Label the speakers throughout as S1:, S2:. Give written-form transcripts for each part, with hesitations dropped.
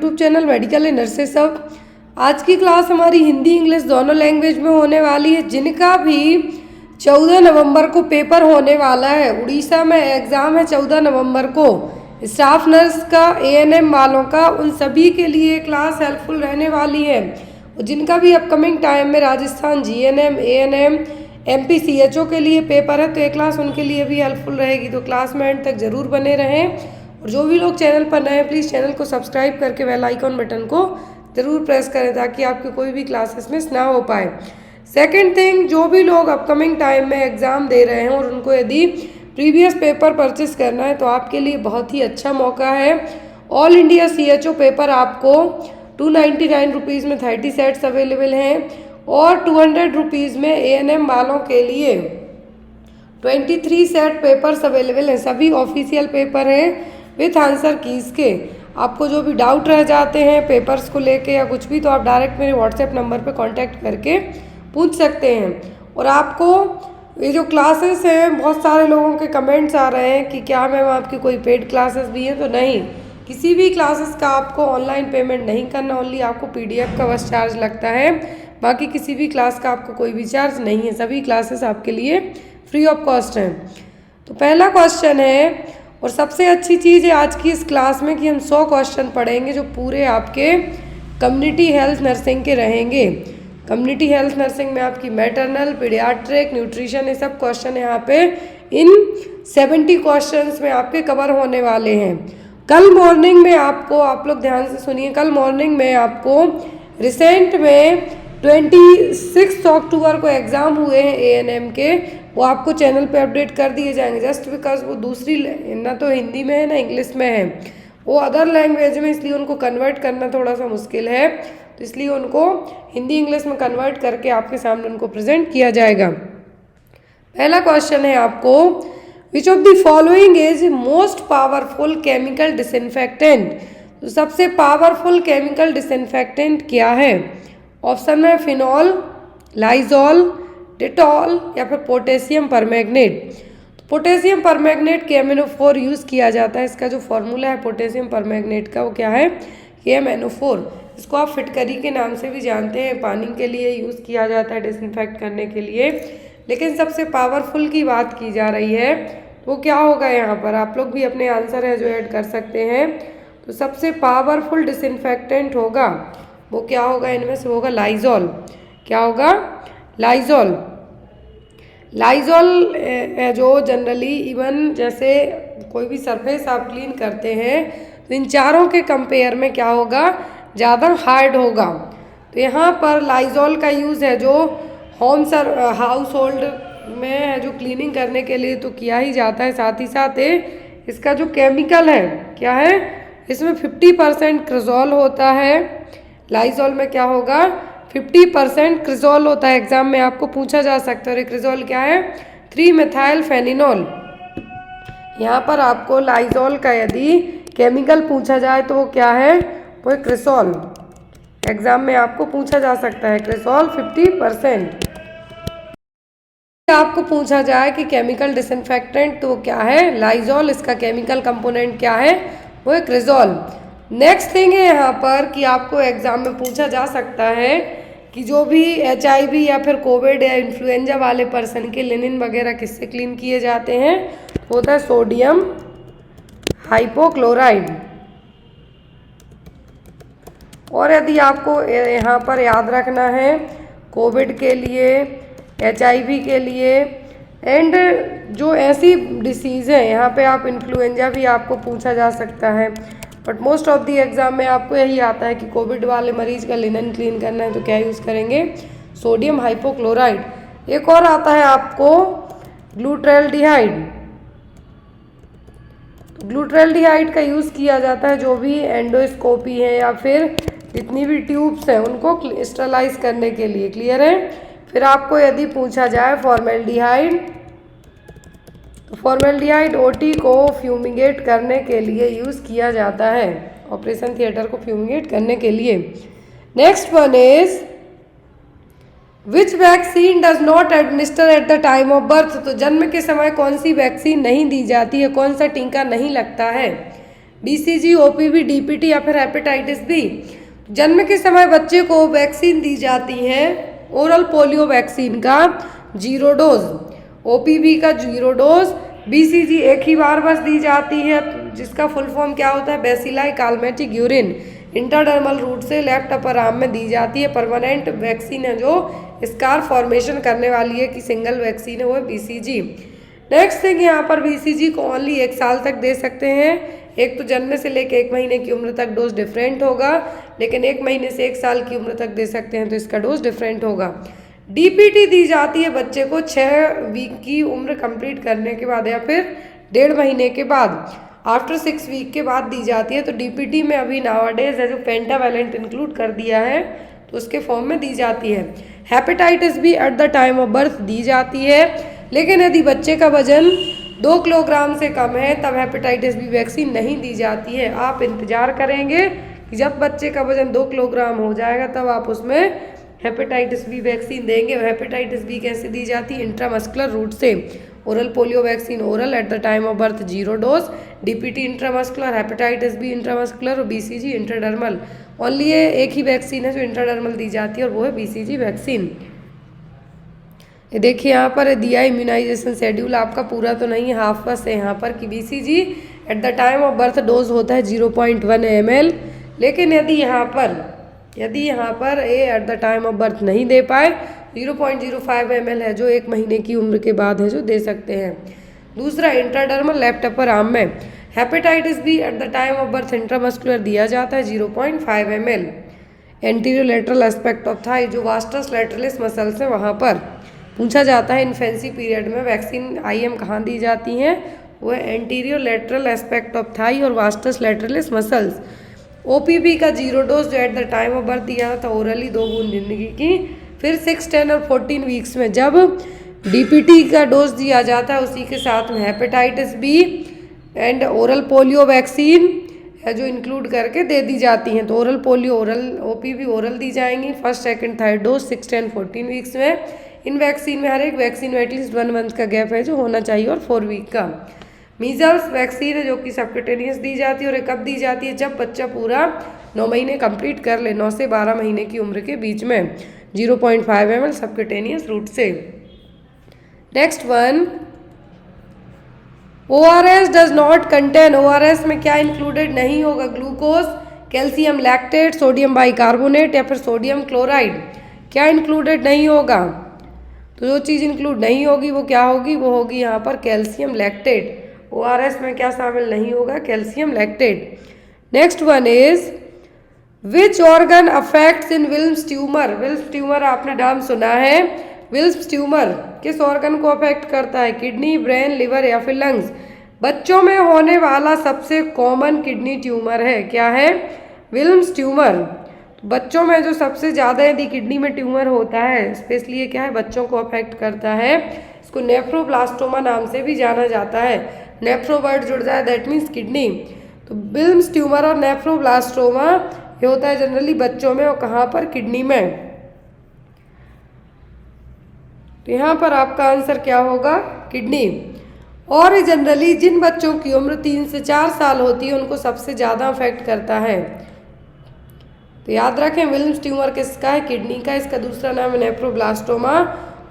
S1: YouTube channel medical and nurses सब। आज की क्लास हमारी हिंदी इंग्लिश दोनों लैंग्वेज में होने वाली है। जिनका भी 14 नवंबर को पेपर होने वाला है, उड़ीसा में एग्ज़ाम है 14 नवंबर को, स्टाफ नर्स का, एएनएम वालों का, उन सभी के लिए क्लास हेल्पफुल रहने वाली है। और जिनका भी अपकमिंग टाइम में Rajasthan GNM, ANM, MP CHO के लिए पेपर है, तो ये क्लास उनके लिए भी हेल्पफुल रहेगी। तो क्लास में एंड तक ज़रूर बने रहें। और जो भी लोग चैनल पर नए हैं, प्लीज़ चैनल को सब्सक्राइब करके बेल आइकॉन बटन को ज़रूर प्रेस करें ताकि आपकी कोई भी क्लासेस मिस ना हो पाए। सेकंड थिंग, जो भी लोग अपकमिंग टाइम में एग्ज़ाम दे रहे हैं और उनको यदि प्रीवियस पेपर परचेस करना है तो आपके लिए बहुत ही अच्छा मौका है। ऑल इंडिया सीएचओ पेपर आपको 299 रुपीज़ में 30 सेट्स अवेलेबल हैं और 200 रुपीज़ में एएनएम वालों के लिए 23 सेट पेपर्स अवेलेबल हैं। सभी ऑफिशियल पेपर हैं विथ आंसर कीज़ के। आपको जो भी डाउट रह जाते हैं पेपर्स को लेके या कुछ भी, तो आप डायरेक्ट मेरे व्हाट्सएप नंबर पे कांटेक्ट करके पूछ सकते हैं। और आपको ये जो क्लासेस हैं, बहुत सारे लोगों के कमेंट्स आ रहे हैं कि क्या मैम आपकी कोई पेड क्लासेस भी हैं, तो नहीं, किसी भी क्लासेस का आपको ऑनलाइन पेमेंट नहीं करना, ओनली आपको पीडीएफ का बस चार्ज लगता है। बाकी किसी भी क्लास का आपको कोई भी चार्ज नहीं है, सभी क्लासेस आपके लिए फ्री ऑफ कॉस्ट हैं। तो पहला क्वेश्चन है, और सबसे अच्छी चीज़ है आज की इस क्लास में कि हम 100 क्वेश्चन पढ़ेंगे जो पूरे आपके कम्युनिटी हेल्थ नर्सिंग के रहेंगे। कम्युनिटी हेल्थ नर्सिंग में आपकी मैटरनल, पीडियाट्रिक, न्यूट्रिशन, ये सब क्वेश्चन यहाँ पे इन 70 क्वेश्चंस में आपके कवर होने वाले हैं। कल मॉर्निंग में आपको, आप लोग ध्यान से सुनिए, कल मॉर्निंग में आपको रिसेंट में 26 अक्टूबर को एग्ज़ाम हुए हैं एएनएम के, वो आपको चैनल पे अपडेट कर दिए जाएंगे। जस्ट बिकॉज वो दूसरी, ना तो हिंदी में है ना इंग्लिश में है, वो अदर लैंग्वेज में, इसलिए उनको कन्वर्ट करना थोड़ा सा मुश्किल है, तो इसलिए उनको हिंदी इंग्लिश में कन्वर्ट करके आपके सामने उनको प्रेजेंट किया जाएगा। पहला क्वेश्चन है आपको, विच of the following is most powerful chemical disinfectant. तो सबसे पावरफुल केमिकल डिसइंफेक्टेंट क्या है? ऑप्शन में फिनॉल, लाइजॉल, डेटॉल या फिर पोटेशियम परमैंगनेट। तो पोटेशियम परमैंगनेट KMnO4 यूज़ किया जाता है। इसका जो फॉर्मूला है पोटेशियम परमैंगनेट का, वो क्या है? KMnO4। इसको आप फिटकरी के नाम से भी जानते हैं, पानी के लिए यूज़ किया जाता है डिसइंफेक्ट करने के लिए। लेकिन सबसे पावरफुल की बात की जा रही है, तो क्या होगा यहाँ पर? आप लोग भी अपने आंसर है जो ऐड कर सकते हैं। तो सबसे पावरफुल डिसइंफेक्टेंट होगा, वो क्या होगा? इनमें से होगा लाइजॉल। क्या होगा? लाइजॉल। लाइजॉल जो जनरली इवन जैसे कोई भी सरफेस आप क्लीन करते हैं तो इन चारों के कंपेयर में क्या होगा? ज़्यादा हार्ड होगा। तो यहाँ पर लाइजॉल का यूज़ है जो हाउस होल्ड में है, जो क्लीनिंग करने के लिए तो किया ही जाता है। साथ ही साथ इसका जो केमिकल है, क्या है? इसमें 50% क्रिजॉल होता है। लाइजॉल में क्या होगा? 50% क्रिजॉल होता है। एग्जाम में आपको पूछा जा सकता है। और क्रिजॉल क्या है? 3-मेथाइल-फेनिनॉल। यहाँ पर आपको लाइजॉल का यदि केमिकल पूछा जाए तो वो क्या है? वो क्रिसॉल। एग्जाम में आपको पूछा जा सकता है क्रिसॉल 50%। आपको पूछा जाए कि केमिकल डिसइंफेक्टेंट तो क्या है? लाइजॉल। इसका केमिकल कंपोनेंट क्या है? वो है क्रिजॉल। नेक्स्ट थिंग है यहाँ पर कि आपको एग्जाम में पूछा जा सकता है कि जो भी HIV या फिर कोविड या इन्फ्लुएंजा वाले पर्सन के लिनिन वगैरह किससे क्लीन किए जाते हैं? होता है सोडियम हाइपोक्लोराइड। और यदि आपको यहाँ पर याद रखना है कोविड के लिए, HIV के लिए, एंड जो ऐसी डिसीज़ है, यहाँ पे आप इन्फ्लुएंजा भी आपको पूछा जा सकता है। But most of the exam में आपको यही आता है कि कोविड वाले मरीज का लिनन क्लीन करना है तो क्या यूज़ करेंगे? Sodium hypochloride. एक और आता है आपको ग्लूट्रेल्डिहाइड। ग्लूट्रेल्डिहाइड का यूज़ किया जाता है जो भी एंडोस्कोपी है या फिर जितनी भी ट्यूब्स हैं उनको स्टरलाइज करने के लिए। क्लियर है? फिर आपको यदि पूछा जाए फॉर्मेल्डिहाइड, तो फॉर्मेल्डिहाइड OT को फ्यूमिगेट करने के लिए यूज़ किया जाता है, ऑपरेशन थिएटर को फ्यूमिगेट करने के लिए। Next one is which vaccine does not administer eight the time of birth. तो जन्म के समय कौन सी वैक्सीन नहीं दी जाती है, कौन सा टीका नहीं लगता है? BCG, OPV, DPT या फिर हेपेटाइटिस बी। जन्म के समय बच्चे को वैक्सीन दी जाती है ओरल पोलियो वैक्सीन का 0 डोज, OPV का 0 डोज, BCG एक ही बार बस दी जाती है, जिसका फुल फॉर्म क्या होता है, बेसिलाई कालमेटिक यूरिन, इंट्राडर्मल रूट से लेफ्ट अपर आर्म में दी जाती है। परमानेंट वैक्सीन है जो स्कार फॉर्मेशन करने वाली है कि सिंगल वैक्सीन है, वो है BCG। नेक्स्ट थिंग, यहाँ पर BCG को ओनली 1 साल तक दे सकते हैं। एक तो जन्म से लेकर 1 महीने की उम्र तक डोज डिफरेंट होगा, लेकिन 1 महीने से 1 साल की उम्र तक दे सकते हैं तो इसका डोज डिफरेंट होगा। DPT दी जाती है बच्चे को 6 वीक की उम्र कंप्लीट करने के बाद या फिर 1.5 महीने के बाद, आफ्टर 6 वीक के बाद दी जाती है। तो DPT में अभी नावाडेज है जो पेंटावैलेंट इंक्लूड कर दिया है तो उसके फॉर्म में दी जाती है। Hepatitis B at the time of birth दी जाती है, लेकिन यदि बच्चे का वजन 2 किलोग्राम से कम है तब हेपेटाइटिस बी वैक्सीन नहीं दी जाती है। आप इंतजार करेंगे कि जब बच्चे का वजन 2 किलोग्राम हो जाएगा तब आप उसमें हेपेटाइटिस बी वैक्सीन देंगे। हेपेटाइटिस बी कैसे दी जाती है, इंट्रामस्कुलर रूट से। Oral polio vaccine oral at the time of birth 0 dose, DPT intramuscular, hepatitis B intramuscular और BCG इंट्राडर्मल। ओनली ये एक ही वैक्सीन है जो इंट्राडर्मल दी जाती है और वो है BCG वैक्सीन। ये देखिए यहाँ पर दिया इम्यूनाइजेशन शेड्यूल आपका पूरा तो नहीं है, हाफ बस है यहाँ पर कि BCG at the time of birth dose होता है 0.1 ml, लेकिन यदि यहाँ पर ए at the time of birth नहीं दे पाए 0.05 ml है जो 1 महीने की उम्र के बाद है जो दे सकते हैं। दूसरा, इंट्राडर्मल लेफ्ट अपर आर्म में hepatitis B at the time of birth intramuscular दिया जाता है 0.5 ml। Anterior lateral aspect of thigh जो वास्टस लैटरलिस मसल्स है वहाँ पर पूछा जाता है इन्फेंसी पीरियड में वैक्सीन IM कहाँ दी जाती हैं, वो है anterior lateral aspect of thigh और वास्टस लैटरलिस मसल्स। OPV का 0 डोज जो at the time of birth दिया था ओरली 2 बूंद जिंदगी की। फिर 6, 10 और 14 वीक्स में जब DPT का डोज दिया जाता है उसी के साथ में hepatitis B and oral polio vaccine है जो इंक्लूड करके दे दी जाती हैं। तो oral polio oral, OPV oral दी जाएंगी first, second, third dose 6, 10, 14 weeks में। इन वैक्सीन में हर एक वैक्सीन में एटलीस्ट 1 मंथ का गैप है जो होना चाहिए और 4 वीक का। मीजल्स वैक्सीन है जो कि सबक्यूटेनियस दी जाती है और कब दी जाती है, जब बच्चा पूरा 9 महीने कंप्लीट कर ले, 9 से 12 महीने की उम्र के बीच में, 0.5 ml सबक्यूटेनियस रूट से। Next one, ORS does not contain, ORS में क्या इंक्लूडेड नहीं होगा, glucose, calcium lactate, sodium bicarbonate या फिर सोडियम क्लोराइड, क्या इंक्लूडेड नहीं होगा। तो जो चीज़ इंक्लूड नहीं होगी वो क्या होगी, वो होगी यहाँ पर कैल्शियम लैक्टेट। ORS में क्या शामिल नहीं होगा, calcium lactate. Next one is which organ affects in Wilms tumour, Wilms tumour आपने नाम सुना है, विल्म्स ट्यूमर किस ऑर्गन को अफेक्ट करता है, किडनी, ब्रेन, लिवर या फिर लंग्स। बच्चों में होने वाला सबसे कॉमन किडनी ट्यूमर है, क्या है, विल्म्स ट्यूमर। बच्चों में जो सबसे ज़्यादा यदि किडनी में ट्यूमर होता है स्पेशली ये क्या है, बच्चों को अफेक्ट करता है, इसको नेफ्रोब्लास्टोमा नाम से भी जाना जाता है। नेफ्रो वर्ड जुड़ जाए दैट मीन्स किडनी। तो विल्म्स ट्यूमर और नेफ्रोब्लास्टोमा ये होता है जनरली बच्चों में और कहाँ पर, किडनी में। तो यहाँ पर आपका आंसर क्या होगा, किडनी। और जनरली जिन बच्चों की उम्र 3 से 4 साल होती है उनको सबसे ज़्यादा अफेक्ट करता है। तो याद रखें विल्म्स ट्यूमर किसका है, किडनी का, इसका दूसरा नाम है नेफ्रोब्लास्टोमा।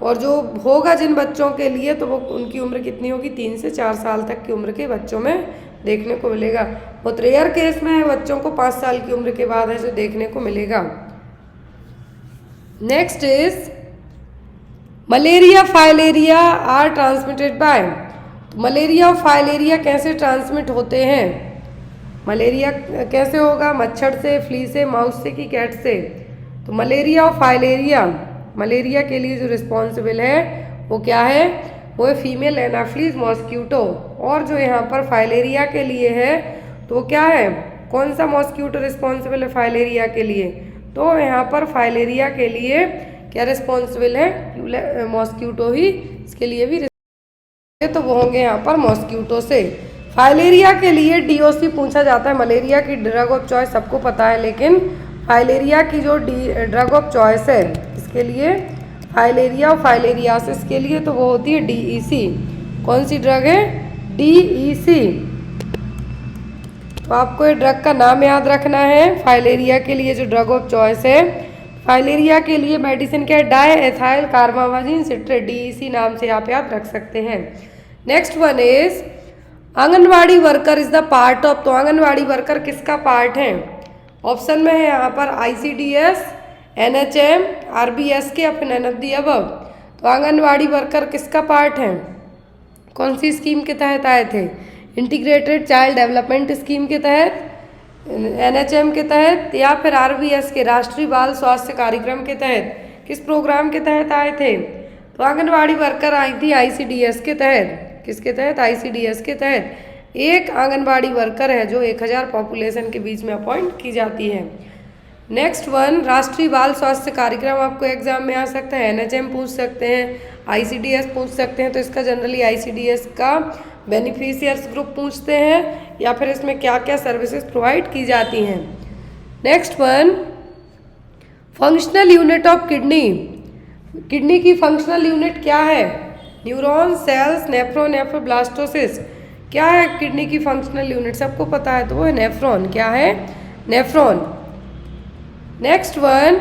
S1: और जो होगा जिन बच्चों के लिए तो वो उनकी उम्र कितनी होगी, 3 से 4 साल तक की उम्र के बच्चों में देखने को मिलेगा। बहुत रेयर केस में बच्चों को 5 साल की उम्र के बाद है जो देखने को मिलेगा। Next is malaria, filaria are transmitted by. Malaria और फाइलेरिया कैसे ट्रांसमिट होते हैं, मलेरिया कैसे होगा, मच्छर से, फ्ली से, माउस से कि कैट से। तो मलेरिया और फाइलेरिया, मलेरिया के लिए जो रिस्पॉन्सिबल है वो क्या है, वो है फीमेल एनाफिलीज मॉस्क्यूटो। और जो यहाँ पर फाइलेरिया के लिए है तो वो क्या है, कौन सा मॉस्क्यूटो रिस्पॉन्सिबल है फाइलेरिया के लिए, तो यहाँ पर फाइलेरिया के लिए क्या रिस्पॉन्सिबल है, मॉस्क्यूटो ही इसके लिए भी, तो वो होंगे यहाँ पर मॉस्क्यूटो से। फाइलेरिया के लिए DOC पूछा जाता है, मलेरिया की ड्रग ऑफ चॉइस सबको पता है, लेकिन फाइलेरिया की जो ड्रग ऑफ चॉइस है इसके लिए, फाइलेरिया और फाइलेरियासिस के लिए तो वो होती है DEC। कौन सी ड्रग है, DEC। तो आपको ये ड्रग का नाम याद रखना है। फाइलेरिया के लिए जो ड्रग ऑफ चॉइस है, फाइलेरिया के लिए मेडिसिन क्या है, डाई एथाइल कार्बामाजिन सिट्रेट, DEC नाम से आप याद रख सकते हैं। Next one is anganwadi worker is the part of. तो आंगनवाड़ी वर्कर किसका पार्ट है? ऑप्शन में है यहाँ पर ICDS, NHM, RBSK या फिर नन ऑफ द अबव। तो आंगनवाड़ी वर्कर किसका पार्ट है? कौन सी स्कीम के तहत आए थे? इंटीग्रेटेड चाइल्ड डेवलपमेंट स्कीम के तहत, NHM के तहत, या फिर RBS के राष्ट्रीय बाल स्वास्थ्य कार्यक्रम के तहत? किस प्रोग्राम के तहत आए थे? तो आंगनवाड़ी वर्कर आई थी ICDS के तहत। किसके तहत? ICDS के तहत। एक आंगनबाड़ी वर्कर है जो 1000 पॉपुलेशन के बीच में अपॉइंट की जाती है। नेक्स्ट वन, राष्ट्रीय बाल स्वास्थ्य कार्यक्रम आपको एग्जाम में आ सकता है। NHM पूछ सकते हैं, ICDS पूछ सकते हैं। तो इसका जनरली ICDS का बेनिफिशियर्स ग्रुप पूछते हैं, या फिर इसमें क्या क्या सर्विसेज प्रोवाइड की जाती हैं। Next one, functional unit of kidney. Kidney की फंक्शनल यूनिट क्या है? न्यूरॉन, सेल्स, नेफ्रॉन या फिर ब्लास्टोसिस्ट। क्या है किडनी की फंक्शनल यूनिट? सबको पता है, तो वो है नेफ्रॉन। क्या है? Nephron. Next one,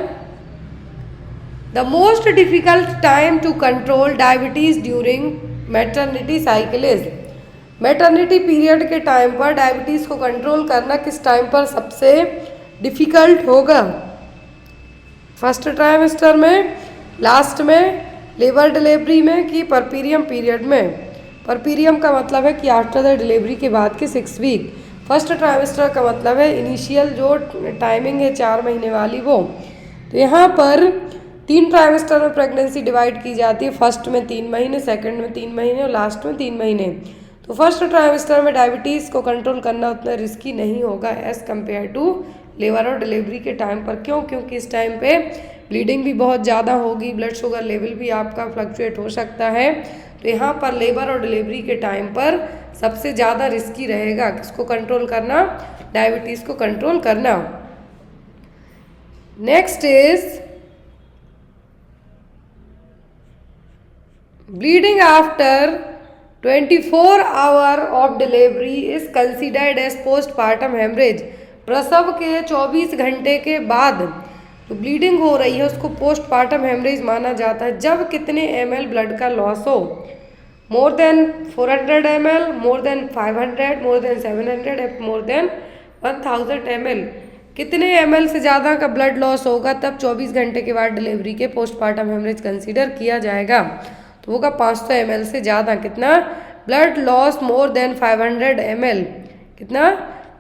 S1: the most difficult time to control diabetes during maternity cycle is. Maternity period के टाइम पर डायबिटीज को कंट्रोल करना किस टाइम पर सबसे डिफिकल्ट होगा? फर्स्ट ट्राइमेस्टर में, लास्ट में, लेबर डिलीवरी में, कि परपीरियम पीरियड में? परपीरियम का मतलब है कि आफ्टर द डिलीवरी के बाद के 6 वीक। फर्स्ट ट्राइमेस्टर का मतलब है इनिशियल जो टाइमिंग है 4 महीने वाली वो। तो यहाँ पर 3 ट्राइमेस्टर में प्रेगनेंसी डिवाइड की जाती है। फर्स्ट में 3 महीने, सेकंड में 3 महीने और लास्ट में 3 महीने। तो फर्स्ट ट्राइमेस्टर में डायबिटीज़ को कंट्रोल करना उतना रिस्की नहीं होगा एज़ कम्पेयर टू लेबर और डिलीवरी के टाइम पर। क्यों? क्योंकि इस टाइम पे ब्लीडिंग भी बहुत ज़्यादा होगी, ब्लड शुगर लेवल भी आपका फ्लक्चुएट हो सकता है। तो यहाँ पर लेबर और डिलीवरी के टाइम पर सबसे ज़्यादा रिस्की रहेगा किसको कंट्रोल करना? डायबिटीज़ को कंट्रोल करना। Next is bleeding after 24 hour of delivery is considered as postpartum haemorrhage. प्रसव के 24 घंटे के बाद तो ब्लीडिंग हो रही है उसको पोस्टपार्टम हेमरेज माना जाता है। जब कितने ml ब्लड का लॉस हो? More than 400 ml, more than 500, more than 700, more than 1000 ml। कितने ml से ज़्यादा का ब्लड लॉस होगा तब 24 घंटे के बाद डिलीवरी के पोस्टपार्टम हेमरेज कंसीडर किया जाएगा? तो होगा 500 ml से ज़्यादा। कितना? Blood loss more than 500 ml। कितना?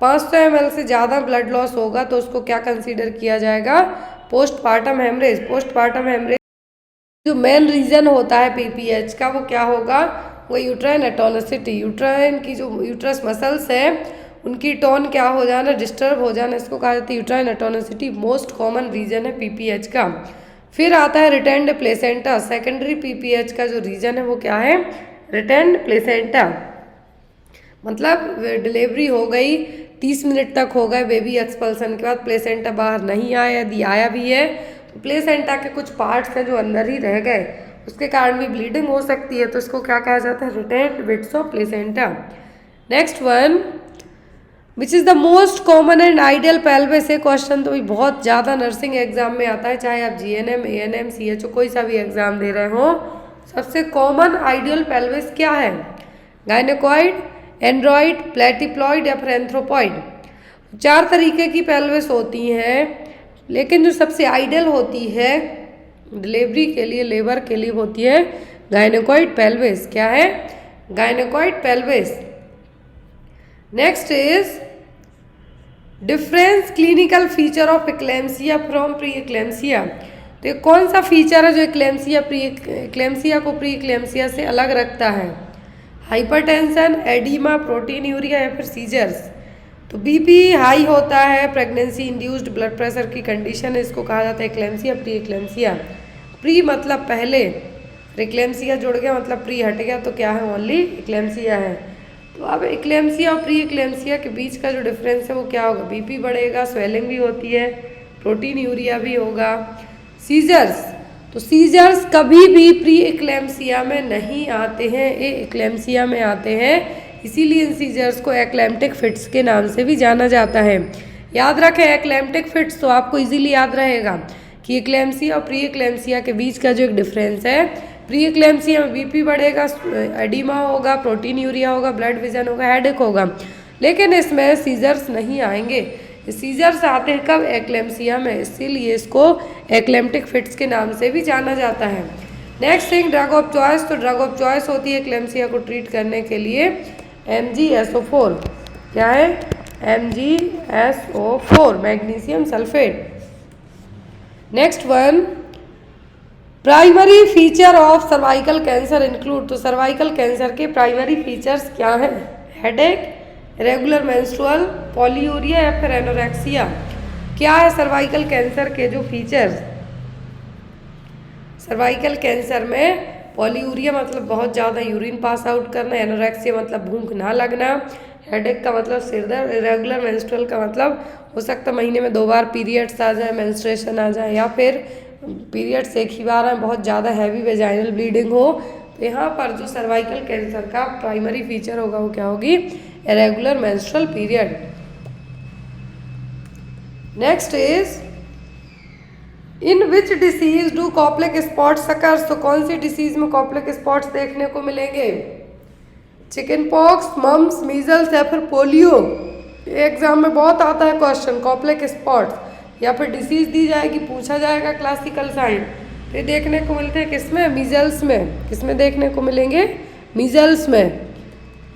S1: 500 ml से ज़्यादा ब्लड लॉस होगा तो उसको क्या कंसीडर किया जाएगा? Postpartum haemorrhage. पोस्टपार्टम हेमरेज जो मेन रीज़न होता है PPH का वो क्या होगा? वो यूट्राइन एटोनिसिटी। यूट्राइन की जो यूट्रस मसल्स है उनकी टोन क्या हो जाना? डिस्टर्ब हो जाना, इसको कहा जाता है uterine atonicity. Most common reason है PPH का। फिर आता है रिटेंड प्लेसेंटा। सेकेंडरी PPH का जो रीज़न है वो क्या है? Retained placenta. मतलब डिलीवरी हो गई, 30 मिनट तक हो गए बेबी एक्सपल्सन के बाद प्लेसेंटा बाहर नहीं आया, यदि आया भी है तो प्लेसेंटा के कुछ पार्ट्स हैं जो अंदर ही रह गए, उसके कारण भी ब्लीडिंग हो सकती है। तो इसको क्या कहा जाता है? Retained bits of placenta. Next one, which is the most common and ideal pelvis. ये क्वेश्चन तो बहुत ज़्यादा नर्सिंग एग्जाम में आता है, चाहे आप GNM, ANM, CHO कोई सा भी एग्जाम दे रहे हो। सबसे कॉमन आइडियल पेल्विस क्या है? गायनेकॉइड, एंड्रॉइड, प्लेटिप्लॉइड या फिर एंथ्रोपॉइड। 4 तरीके की पेल्विस होती हैं, लेकिन जो सबसे आइडियल होती है डिलीवरी के लिए, लेबर के लिए होती है गायनेकॉइड पेल्विस। क्या है? Gynaecoid pelvis. Next is difference clinical feature of eclampsia from pre eclampsia. तो ये कौन सा फीचर है जो एक्लेम्सिया को प्री एक्लेम्सिया से अलग रखता है? हाइपरटेंशन, एडीमा, प्रोटीन यूरिया या फिर सीजर्स। तो BP हाई होता है, प्रेगनेंसी इंड्यूस्ड ब्लड प्रेशर की कंडीशन है, इसको कहा जाता है एक्लेम्सिया, प्री एक्लेम्सिया। प्री मतलब पहले, एक्लेम्सिया जुड़ गया मतलब प्री हट गया, तो क्या है? ओनली एक्लेम्सिया है। तो अब एक्लेम्सिया और प्री एक्लेम्सिया के बीच का जो डिफरेंस है वो क्या होगा? BP बढ़ेगा, स्वेलिंग भी होती है, प्रोटीन यूरिया भी होगा। सीजर्स, तो सीजर्स कभी भी प्री एक्लेम्सिया में नहीं आते हैं, ये एक्लेम्सिया में आते हैं। इसीलिए इन सीजर्स को एक्लैम्प्टिक फिट्स के नाम से भी जाना जाता है। याद रखें एक्लैम्प्टिक फिट्स, तो आपको इजीली याद रहेगा कि एक्लैम्सिया और प्री एक्लैम्सिया के बीच का जो एक डिफरेंस है, प्री एक्लैम्सिया में बीपी बढ़ेगा, एडिमा होगा, प्रोटीन यूरिया होगा, ब्लड विजन होगा, हेडेक होगा, लेकिन इसमें सीजर्स नहीं आएंगे। सीजर्स आते हैं कब? एक्लैम्सिया में, इसीलिए इसको एक्लैम्प्टिक फिट्स के नाम से भी जाना जाता है। Next thing, drug of choice. तो ड्रग ऑफ चॉइस होती है एक्लैम्सिया को ट्रीट करने के लिए MgSO4। क्या है? MgSO4, magnesium sulphate. Next one, primary feature of cervical cancer include. तो सर्वाइकल कैंसर के प्राइमरी फीचर्स क्या हैं? हेडेक, रेगुलर मेंस्ट्रुअल, पॉलीयूरिया या फिर एनोरेक्सिया। क्या है सर्वाइकल कैंसर के जो फीचर्स? सर्वाइकल कैंसर में पॉलीयूरिया मतलब बहुत ज़्यादा यूरिन पास आउट करना, एनोरेक्सिया मतलब भूख ना लगना, हेडेक का मतलब सिरदर्द, इरेगुलर मेंस्ट्रुअल का मतलब हो सकता है महीने में 2 बार पीरियड्स आ जाए, मेंस्ट्रुएशन आ जाए, या फिर पीरियड्स एक ही बार आए, बहुत ज़्यादा हैवी वेजाइनल ब्लीडिंग हो। तो यहाँ पर जो सर्वाइकल कैंसर का प्राइमरी फीचर होगा वो क्या होगी? Irregular menstrual period. Next is, in which disease do Koplik spots occurs. तो कौन सी डिसीज में कॉप्लिक स्पॉट्स देखने को मिलेंगे? चिकन पॉक्स, मम्स, मीजल्स या फिर पोलियो। एग्जाम में बहुत आता है क्वेश्चन, कॉप्लिक स्पॉट्स, या फिर डिसीज दी जाएगी, पूछा जाएगा क्लासिकल साइन। ये देखने को मिलते हैं किसमें? मीजल्स में। किसमें देखने को मिलेंगे? मीजल्स में।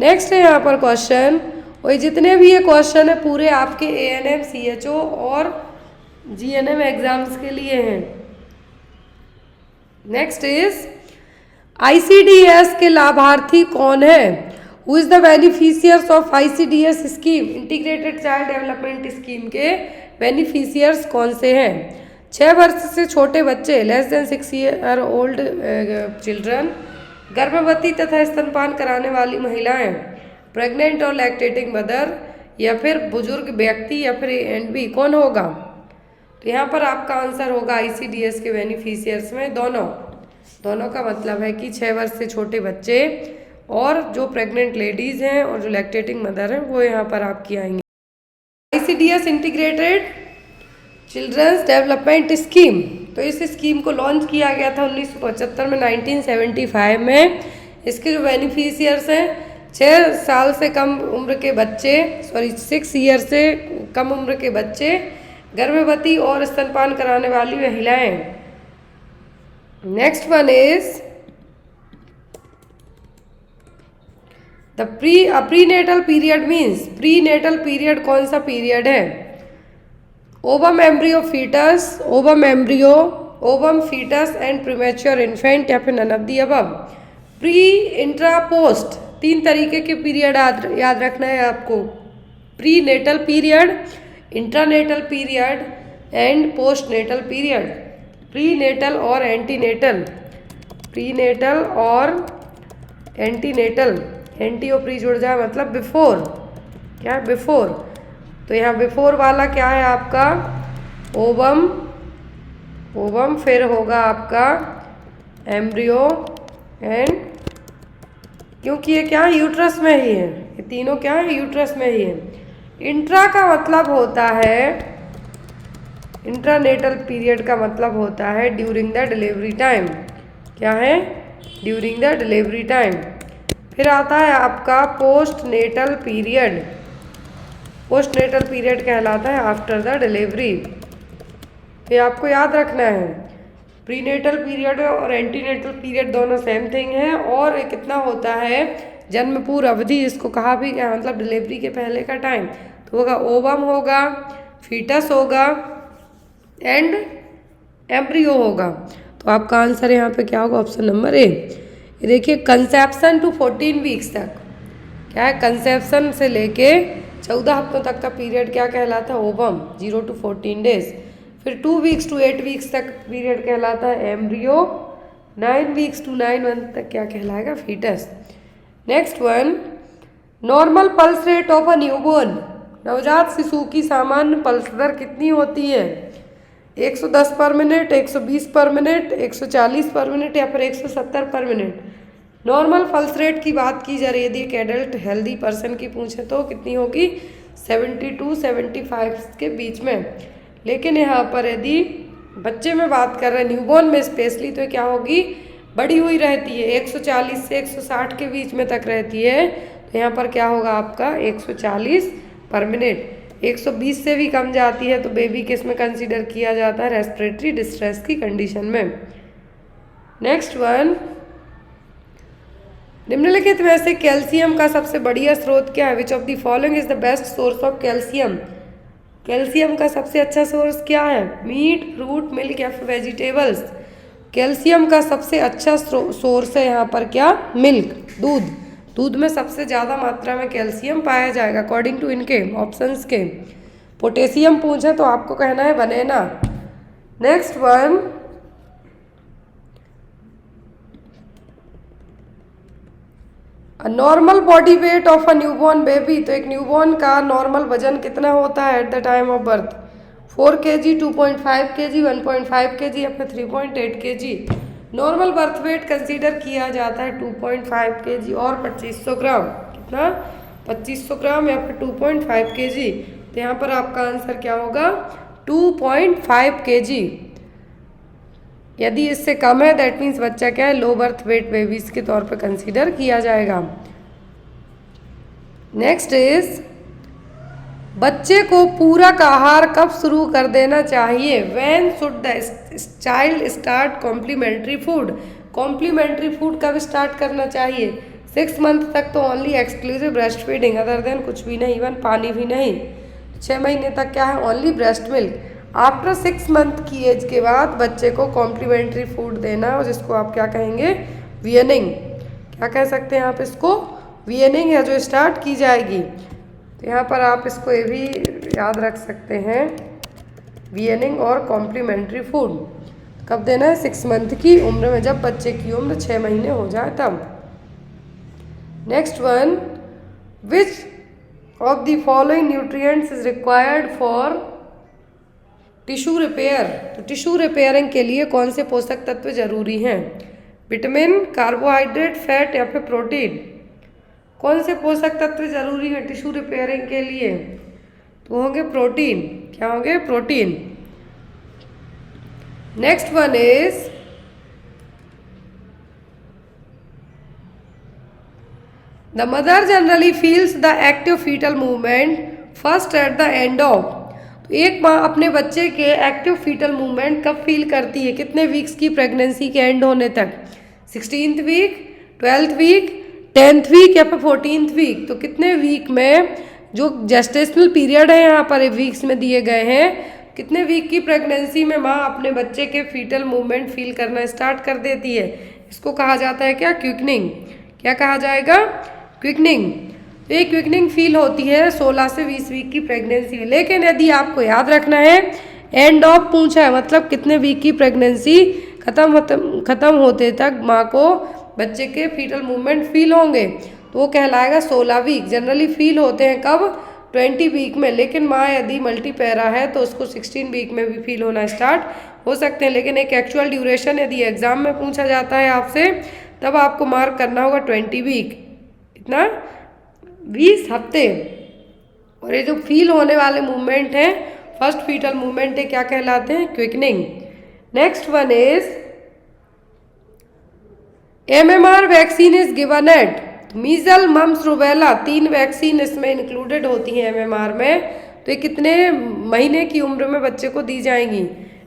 S1: नेक्स्ट है यहाँ पर क्वेश्चन, और जितने भी ये क्वेश्चन है पूरे आपके ANM, CHO और GNM एग्जाम्स के लिए हैं। नेक्स्ट इज, ICDS के लाभार्थी कौन है? Who is the beneficiaries of ICDS scheme? Integrated child development scheme के बेनिफिशियर्स कौन से हैं? 6 वर्ष से छोटे बच्चे, less than 6 year old children, गर्भवती तथा स्तनपान कराने वाली महिलाएं, प्रेग्नेंट और लैक्टेटिंग मदर, या फिर बुजुर्ग व्यक्ति, या फिर A&B। कौन होगा? तो यहाँ पर आपका आंसर होगा ICDS के बेनिफिशियर्स में दोनों। दोनों का मतलब है कि 6 वर्ष से छोटे बच्चे और जो प्रेग्नेंट लेडीज़ हैं और जो लैक्टेटिंग मदर हैं वो यहाँ पर आपकी आएंगे। ICDS integrated children's development scheme, तो इस स्कीम को लॉन्च किया गया था 1975 में, 1975 में। इसके जो बेनिफिशियर्स हैं, 6 साल से कम उम्र के बच्चे, 6 ईयर से कम उम्र के बच्चे, गर्भवती और स्तनपान कराने वाली महिलाएं। Next one is the prenatal period means, prenatal period कौन सा पीरियड है? Ovum embryo foetus, ovum embryo, ovum foetus and premature infant, या फिर none of the above. Pre, intra, post, 3 तरीके के पीरियड याद रखना है आपको। Prenatal period, intranatal period and postnatal period. Prenatal और एंटीनेटल, प्री नेटल और एंटीनेटल, एंटी और प्री जुड़ जाए मतलब बिफोर। क्या है? बिफोर। तो यहाँ बिफोर वाला क्या है आपका? ओवम, ओवम, फिर होगा आपका एम्ब्रियो एंड, क्योंकि ये क्या है? यूट्रस में ही है, ये तीनों क्या है? यूट्रस में ही है। इंट्रा का मतलब होता है, इंट्रानेटल पीरियड का मतलब होता है ड्यूरिंग द डिलीवरी टाइम। क्या है? During the delivery time. फिर आता है आपका postnatal period. Postnatal period कहलाता है आफ्टर द डिलीवरी। ये आपको याद रखना है, प्रीनेटल पीरियड और एंटीनेटल पीरियड दोनों सेम थिंग है। और कितना होता है? जन्म पूर्व अवधि, इसको कहा भी क्या, मतलब डिलीवरी के पहले का टाइम। तो होगा ओवम होगा, फीटस होगा एंड एम्ब्रियो होगा। तो आपका आंसर यहाँ पे क्या होगा? Option number A. ये देखिए, कंसेप्शन टू 14 वीक्स तक, क्या है? कंसेप्शन से लेके 14 हफ्तों तक का पीरियड क्या कहलाता है? Ovum, 0 to 14 days. फिर 2 वीक्स to 8 वीक्स तक पीरियड कहलाता है एम्ब्रियो। 9 वीक्स to 9 मंथ तक क्या कहलाएगा? Fetus. Next one, normal pulse rate of a newborn. नवजात शिशु की सामान्य पल्स दर कितनी होती है? 110 पर मिनट, 120 पर मिनट, 140 पर मिनट, या फिर 170 पर मिनट। नॉर्मल पल्स रेट की बात की जा रही है, यदि एक एडल्ट हेल्दी पर्सन की पूछे तो कितनी होगी, 72 75 के बीच में। लेकिन यहाँ पर यदि बच्चे में बात कर रहे हैं, न्यूबॉर्न में स्पेशली, तो क्या होगी, बढ़ी हुई रहती है, 140 से 160 के बीच में तक रहती है। तो यहाँ पर क्या होगा आपका 140 पर मिनट। 120 से भी कम जाती है तो बेबी किस में कंसीडर किया जाता है, रेस्पिरेटरी डिस्ट्रेस की कंडीशन में। नेक्स्ट वन, निम्नलिखित में से कैल्शियम का सबसे बढ़िया स्रोत क्या है, which of the following is the best source of calcium. Calcium का सबसे अच्छा सोर्स क्या है, मीट, फ्रूट, मिल्क या फिर वेजिटेबल्स। कैल्शियम का सबसे अच्छा सोर्स है यहाँ पर क्या, मिल्क, दूध। दूध में सबसे ज़्यादा मात्रा में कैल्शियम पाया जाएगा अकॉर्डिंग टू इनके ऑप्शंस के। पोटेशियम पूछे तो आपको कहना है banana. Next one, normal body weight of a newborn baby. तो एक न्यूबॉर्न का नॉर्मल वजन कितना होता है at the time of birth, 4 kg, 2.5 kg, 1.5 kg या फिर 3.8 kg। Normal birth weight consider किया जाता है 2.5 kg और 2500 ग्राम। कितना, 2500 ग्राम या फिर 2.5 kg। तो यहाँ पर आपका आंसर क्या होगा, 2.5 kg। यदि इससे कम है दैट मीन्स बच्चा क्या है, लो बर्थ वेट बेबीज के तौर पे कंसीडर किया जाएगा। नेक्स्ट इज, बच्चे को पूरक आहार कब शुरू कर देना चाहिए, when should the child start complementary food. Complementary food कब स्टार्ट करना चाहिए, 6 मंथ तक तो only exclusive breast feeding, other than कुछ भी नहीं, इवन पानी भी नहीं। 6 महीने तक क्या है, only breast milk. After 6 month की एज के बाद बच्चे को कॉम्प्लीमेंट्री फूड देना, और जिसको आप क्या कहेंगे, वीयनिंग। क्या कह सकते हैं आप इसको, वीयनिंग है जो स्टार्ट की जाएगी। तो यहाँ पर आप इसको ये भी याद रख सकते हैं, वीयनिंग और कॉम्प्लीमेंट्री फूड कब देना है, 6 मंथ की उम्र में, जब बच्चे की उम्र 6 महीने हो जाए तब। Next one, which of the following nutrients is required for tissue repair. तो टिश्यू रिपेयरिंग के लिए कौन से पोषक तत्व जरूरी हैं, विटामिन, कार्बोहाइड्रेट, फैट या फिर प्रोटीन। कौन से पोषक तत्व जरूरी है टिश्यू रिपेयरिंग के लिए, तो होंगे प्रोटीन। क्या होंगे, protein. Next one is, the mother generally feels the active fetal movement first at the end of. तो एक माँ अपने बच्चे के एक्टिव फीटल मूवमेंट कब फील करती है, कितने वीक्स की प्रेगनेंसी के एंड होने तक, 16th week, 12th week, 10th week या फिर 14th वीक। तो कितने वीक में, जो जेस्टेशनल पीरियड है यहाँ पर वीक्स में दिए गए हैं, कितने वीक की प्रेगनेंसी में माँ अपने बच्चे के फीटल मूवमेंट फील करना स्टार्ट कर देती है। इसको कहा जाता है क्या, क्विकनिंग। क्या कहा जाएगा, क्विकनिंग। तो ये क्विकनिंग फील होती है 16 से 20 वीक की प्रेगनेंसी में। लेकिन यदि आपको याद रखना है, एंड ऑफ पूछा है, मतलब कितने वीक की प्रेगनेंसी खत्म होते तक माँ को बच्चे के फीटल मूवमेंट फील होंगे, तो वो कहलाएगा 16 वीक। जनरली फील होते हैं कब, 20 वीक में। लेकिन माँ यदि मल्टीपैरा है तो उसको 16 वीक में भी फील होना स्टार्ट हो सकते हैं। लेकिन एक एक्चुअल ड्यूरेशन यदि एग्जाम में पूछा जाता है आपसे, तब आपको मार्क करना होगा 20 वीक, इतना 20 हफ्ते। और ये जो फील होने वाले मूवमेंट हैं, फर्स्ट फीटल मूवमेंट है, क्या कहलाते हैं, quickening. Next one is, MMR vaccine is given at, measle, mumps, rubella, 3 vaccine इसमें इंक्लूडेड होती हैं MMR में। तो ये कितने महीने की उम्र में बच्चे को दी जाएंगी,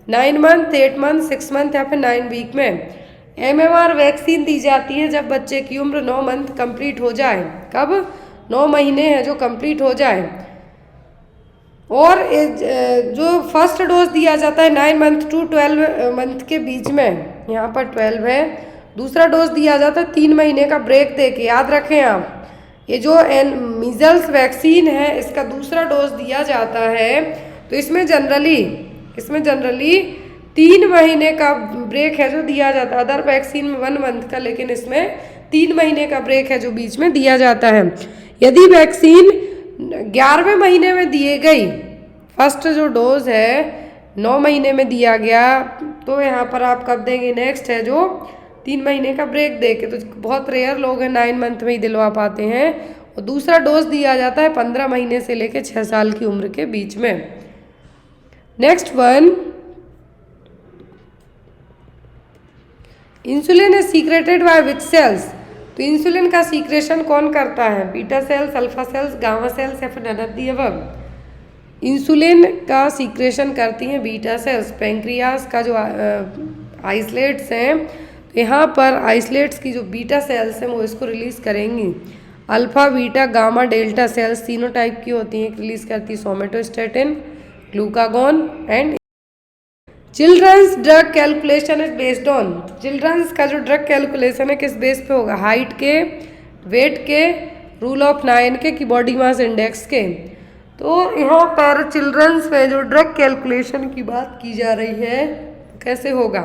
S1: 9 मंथ, 8 मंथ, 6 मंथ या फिर 9 वीक में। MMR वैक्सीन दी जाती है जब बच्चे की उम्र 9 मंथ कंप्लीट हो जाए। कब, 9 महीने है जो कंप्लीट हो जाए। और जो फर्स्ट डोज दिया जाता है 9 मंथ टू 12 मंथ के बीच में, यहाँ पर 12 है। दूसरा डोज दिया जाता है 3 महीने का ब्रेक दे के। याद रखें आप, ये जो मीजल्स वैक्सीन है, इसका दूसरा डोज दिया जाता है, तो इसमें जनरली 3 महीने का ब्रेक है जो दिया जाता है। अदर वैक्सीन में 1 मंथ का, लेकिन इसमें 3 महीने का ब्रेक है जो बीच में दिया जाता है। यदि वैक्सीन 11वें महीने में दिए गई, फर्स्ट जो डोज है 9 महीने में दिया गया, तो यहाँ पर आप कब देंगे, नेक्स्ट है जो 3 महीने का ब्रेक दे के, तो बहुत रेयर लोग हैं 9 मंथ में ही दिलवा पाते हैं। और दूसरा डोज दिया जाता है 15 महीने से लेकर 6 साल की उम्र के बीच में। Next one, insulin is secreted by which cells. तो इंसुलिन का सीक्रेशन कौन करता है? Beta cells, alpha cells, gamma cells या फिर none of the above? Insulin का सीक्रेशन करती हैं बीटा सेल्स। पेंक्रियास का जो आइसलेट्स हैं, तो यहाँ पर आइसलेट्स की जो बीटा सेल्स हैं वो इसको रिलीज़ करेंगी। Alpha, beta, gamma, delta cells तीनों टाइप की होती हैं। रिलीज़ करती है somatostatin, glucagon and. Children's drug calculation is based on. Children's का जो ड्रग कैलकुलेशन है किस बेस पे होगा? हाइट के, वेट के, रूल ऑफ 9 के, कि बॉडी मास इंडेक्स के। तो यहाँ पर चिल्ड्रंस में जो ड्रग कैलकुलेशन की बात की जा रही है, कैसे होगा?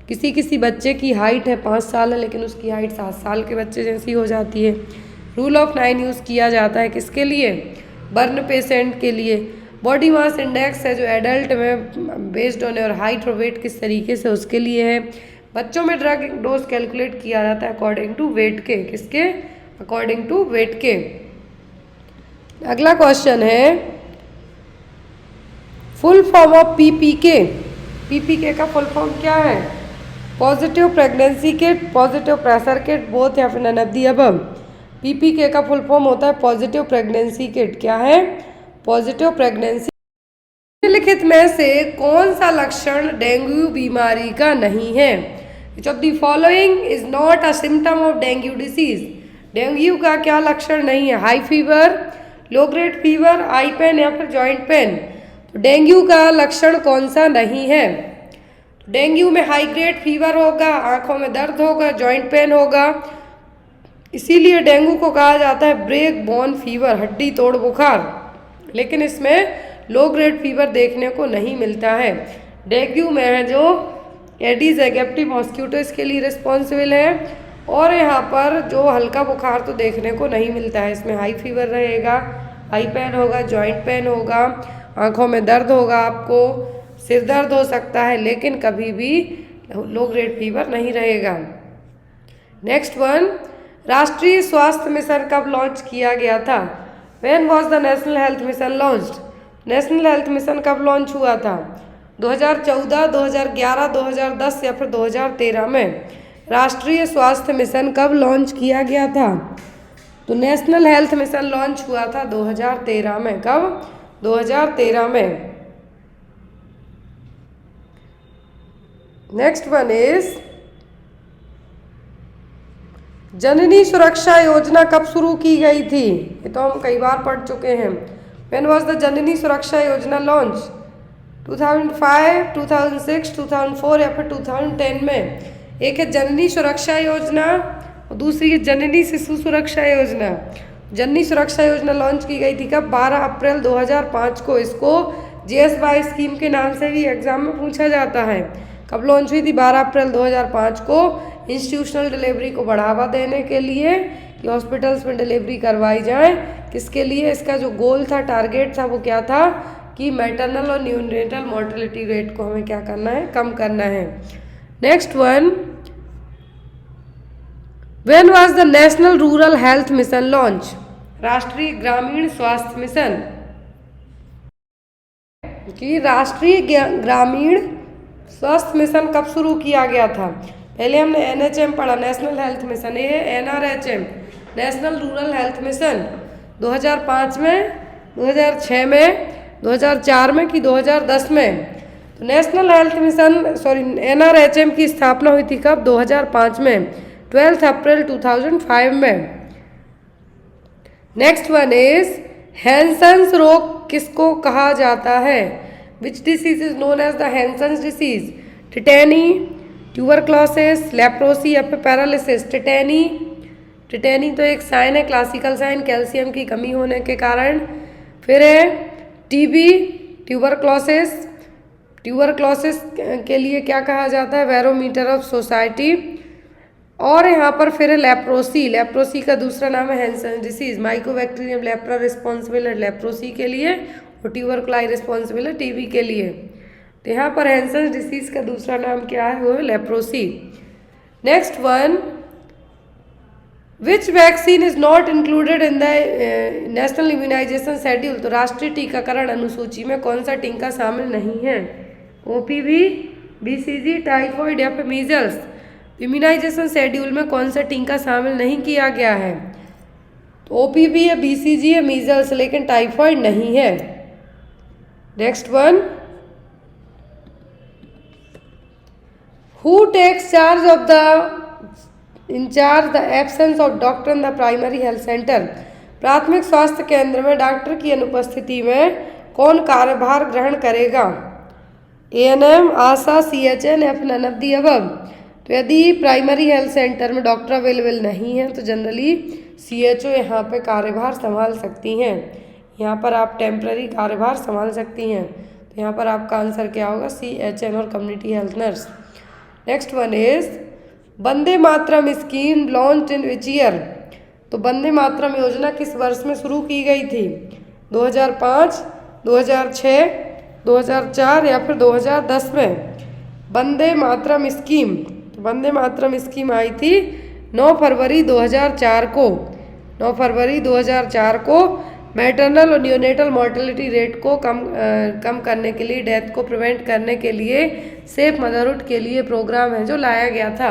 S1: किसी बच्चे की हाइट है 5 साल है, लेकिन उसकी हाइट 7 साल के बच्चे जैसी हो जाती है। रूल ऑफ 9 यूज़ किया जाता है किसके लिए? बर्न पेशेंट के लिए। बॉडी मास इंडेक्स है जो एडल्ट में बेस्ड ऑन योर हाइट और वेट किस तरीके से, उसके लिए है। बच्चों में ड्रग डोज कैलकुलेट किया जाता है अकॉर्डिंग टू वेट के। किसके? अकॉर्डिंग टू वेट के। अगला क्वेश्चन है, full form of PPK. PPK का फुल फॉर्म क्या है? Positive pregnancy kit, positive pressure kit, both या फिर none of the above? PPK का फुल फॉर्म होता है पॉजिटिव प्रेगनेंसी किट। क्या है? Positive pregnancy. निम्नलिखित में से कौन सा लक्षण डेंगू बीमारी का नहीं है? Which of the following is not a symptom of dengue disease. Dengue का क्या लक्षण नहीं है? High fever, low grade fever, eye pain या फिर जॉइंट पेन। तो डेंगू का लक्षण कौन सा नहीं है? डेंगू में हाई ग्रेड फीवर होगा, आंखों में दर्द होगा, जॉइंट पेन होगा। इसीलिए डेंगू को कहा जाता है ब्रेक बोन फीवर, हड्डी तोड़ बुखार। लेकिन इसमें लो ग्रेड फीवर देखने को नहीं मिलता है। डेंगू में है जो एडीज एगिप्टी मॉस्किटो इसके लिए रिस्पॉन्सिबल है। और यहाँ पर जो हल्का बुखार तो देखने को नहीं मिलता है। इसमें हाई फीवर रहेगा, आई पेन होगा, जॉइंट पेन होगा, आंखों में दर्द होगा, आपको सिर दर्द हो सकता है, लेकिन कभी भी लो ग्रेड फीवर नहीं रहेगा। नेक्स्ट वन, राष्ट्रीय स्वास्थ्य मिशन कब लॉन्च किया गया था? When was the national health mission launched? National health mission कब लॉन्च हुआ था? 2014, 2011, 2010 या फिर 2013 में? राष्ट्रीय स्वास्थ्य मिशन कब लॉन्च किया गया था? तो नेशनल हेल्थ मिशन लॉन्च हुआ था 2013 में। कब? 2013 में। नेक्स्ट वन इज, जननी सुरक्षा योजना कब शुरू की गई थी? ये तो हम कई बार पढ़ चुके हैं। व्हेन वाज द जननी सुरक्षा योजना लॉन्च? 2005, 2006, 2004 या फिर 2010 में? एक है जननी सुरक्षा योजना और दूसरी है जननी शिशु सुरक्षा योजना। जननी सुरक्षा योजना लॉन्च की गई थी कब? 12 अप्रैल 2005 को। इसको JSY स्कीम के नाम से भी एग्जाम में पूछा जाता है। कब लॉन्च हुई थी? 12 अप्रैल 2005 को। इंस्टीट्यूशनल डिलीवरी को बढ़ावा देने के लिए कि हॉस्पिटल्स में डिलीवरी करवाई जाए। किसके लिए? इसका जो गोल था, टारगेट था, वो क्या था कि मैटरनल और न्यूनेटल मोर्टेलिटी रेट को हमें क्या करना है? कम करना है। Next one, when was the national rural health mission launch? राष्ट्रीय ग्रामीण स्वास्थ्य मिशन। कि राष्ट्रीय ग्रामीण स्वास्थ्य मिशन कब शुरू किया गया था? पहले हमने NHM पढ़ा, नेशनल हेल्थ मिशन। ये है NRHM, national rural health mission. 2005 में, 2006 में, 2004 में कि 2010 में? तो नेशनल हेल्थ मिशन NRHM की स्थापना हुई थी कब? 2005 में, 12 अप्रैल 2005 में। नेक्स्ट वन इज, हैंसन्स रोग किसको कहा जाता है? Which disease is known as the Hansen's disease? Tetany, tuberculosis, leprosy या फिर पैरालिसिस? टिटेनी तो एक साइन है, क्लासिकल साइन, कैल्शियम की कमी होने के कारण। फिर है TB, ट्यूबरक्लोसिस के लिए क्या कहा जाता है? Barometer of society. और यहाँ पर फिर है लेप्रोसी का दूसरा नाम है Hansen disease. Mycobacterium leprae responsible है लेप्रोसी के लिए और ट्यूबरकुलाई रिस्पॉन्सिबल है TB के लिए। तो यहाँ पर हैंसन डिसीज का दूसरा नाम क्या है? वो है leprosy. Next one, which vaccine is not included in the national immunisation schedule. तो राष्ट्रीय टीकाकरण अनुसूची में कौन सा टीका शामिल नहीं है? ओपीवी, बीसीजी, टाइफॉइड या फिर मीजल्स। इम्यूनाइजेशन शेड्यूल में कौन सा टीका शामिल नहीं किया गया है? तो ओपीवी है, बीसीजी है, मीजल्स, लेकिन टाइफॉइड नहीं है। Next one, who takes charge of the in charge the absence of doctor in the primary health centre. प्राथमिक स्वास्थ्य केंद्र में डॉक्टर की अनुपस्थिति में कौन कार्यभार ग्रहण करेगा? एएनएम, आशा, सीएचएन या फिर नन ऑफ द अबव। तो यदि प्राइमरी हेल्थ सेंटर में डॉक्टर अवेलेबल नहीं है तो जनरली सीएचओ यहाँ पे कार्यभार संभाल सकती हैं। यहाँ पर आप टेम्पररी कार्यभार संभाल सकती हैं। तो यहाँ पर आपका आंसर क्या होगा? सीएचएन और community health nurse. Next one is Vande Mataram scheme launch in which year. तो वंदे मातरम योजना किस वर्ष में शुरू की गई थी? 2005, 2006, 2004 या फिर 2010 में? वंदे मातरम स्कीम, वंदे मातरम स्कीम आई थी 9 फरवरी 2004 को। 9 फरवरी 2004 को मैटरनल और न्यूनेटल मॉर्टेलिटी रेट को कम करने के लिए, डेथ को प्रिवेंट करने के लिए सेफ मदरहुड के लिए प्रोग्राम है जो लाया गया था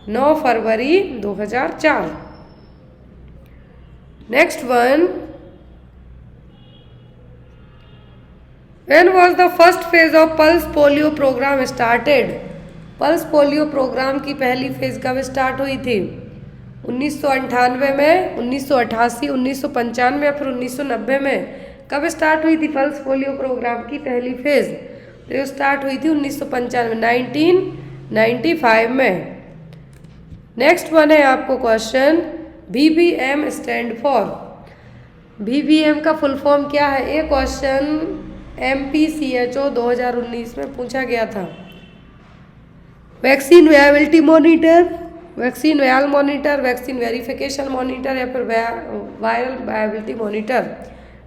S1: 9 फरवरी 2004। Next one, when was the first phase of pulse polio programme started. Pulse polio programme की पहली फेज कब स्टार्ट हुई थी? 1998 में, 1988, 1995 या फिर 1990 में? कब स्टार्ट हुई थी पल्स पोलियो प्रोग्राम की पहली फेज? तो ये स्टार्ट हुई थी 1995, 1995 में। नेक्स्ट वन है आपको question, VBM stand for. VBM का फुल फॉर्म क्या है? ये क्वेश्चन MPCHO 2019 में पूछा गया था। Vaccine viability monitor, vaccine vial monitor, vaccine verification monitor या फिर वायरल वायबिलिटी मॉनिटर।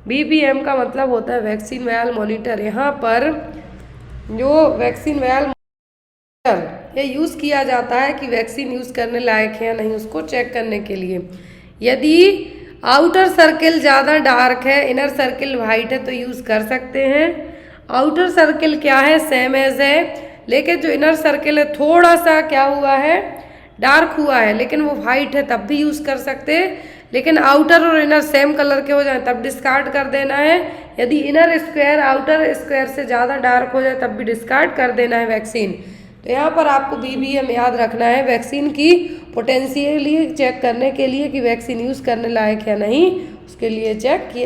S1: VBM का मतलब होता है वैक्सीन वायल मॉनिटर। यहाँ पर जो वैक्सीन वायल मॉनिटर ये यूज़ किया जाता है कि वैक्सीन यूज़ करने लायक है या नहीं, उसको चेक करने के लिए। यदि आउटर सर्किल ज़्यादा डार्क है, इनर सर्किल वाइट है तो यूज़ कर सकते हैं। आउटर सर्किल क्या है? सेम एज है, लेकिन जो इनर सर्किल है थोड़ा सा क्या हुआ है? डार्क हुआ है, लेकिन वो वाइट है तब भी यूज़ कर सकते हैं। लेकिन आउटर और इनर सेम कलर के हो जाए तब डिस्कार्ड कर देना है। यदि इनर स्क्वायर आउटर स्क्वायर से ज़्यादा डार्क हो जाए तब भी डिस्कार्ड कर देना है वैक्सीन। तो यहाँ पर आपको VBM याद रखना है, वैक्सीन की पोटेंशियली चेक करने के लिए कि वैक्सीन यूज़ करने लायक है नहीं, उसके लिए